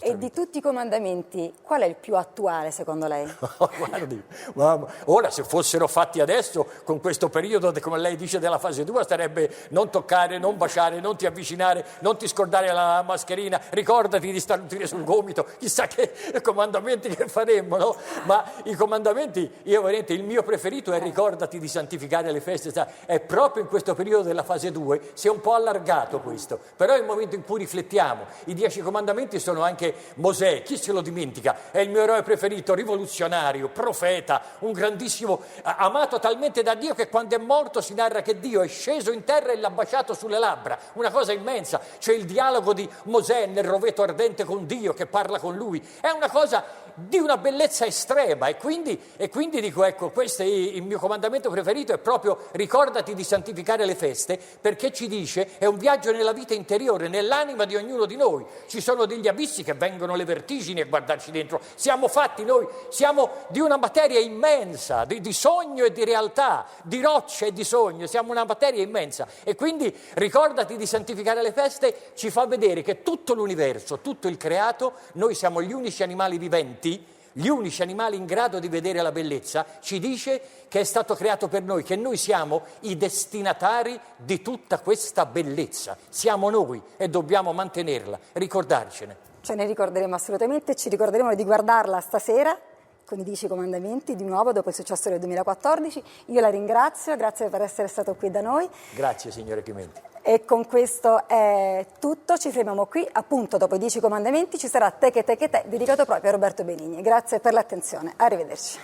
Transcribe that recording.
E di tutti i comandamenti, qual è il più attuale secondo lei? Guardi, ora se fossero fatti adesso, con questo periodo, come lei dice, della fase 2, sarebbe non toccare, non baciare, non ti avvicinare, non ti scordare la mascherina, ricordati di starnutire sul gomito, chissà che comandamenti che faremmo, no? Ma i comandamenti, io veramente, il mio preferito è ricordati di santificare le feste, è proprio in questo periodo della fase 2, si è un po' allargato questo, però è il momento in cui riflettiamo. I 10 comandamenti sono anche Mosè, chi se lo dimentica? È il mio eroe preferito, rivoluzionario, profeta, un grandissimo, amato talmente da Dio che quando è morto si narra che Dio è sceso in terra e l'ha baciato sulle labbra, una cosa immensa. C'è il dialogo di Mosè nel roveto ardente con Dio che parla con lui, è una cosa di una bellezza estrema e quindi dico, ecco, questo è il mio comandamento preferito, è proprio ricordati di santificare le feste, perché ci dice è un viaggio nella vita interiore, nell'anima di ognuno di noi. Ci sono degli abissi che vengono le vertigini a guardarci dentro, siamo fatti noi, siamo di una materia immensa, di sogno e di realtà, di roccia e di sogno, siamo una materia immensa e quindi ricordati di santificare le feste ci fa vedere che tutto l'universo, tutto il creato, noi siamo gli unici animali viventi, gli unici animali in grado di vedere la bellezza, ci dice che è stato creato per noi, che noi siamo i destinatari di tutta questa bellezza. Siamo noi e dobbiamo mantenerla, ricordarcene. Ce ne ricorderemo assolutamente, ci ricorderemo di guardarla stasera con i 10 comandamenti, di nuovo dopo il successo del 2014. Io la ringrazio, grazie per essere stato qui da noi. Grazie signore Chimenti. E con questo è tutto, ci fermiamo qui, appunto dopo i 10 comandamenti ci sarà Te che te che te, dedicato proprio a Roberto Benigni. Grazie per l'attenzione, arrivederci.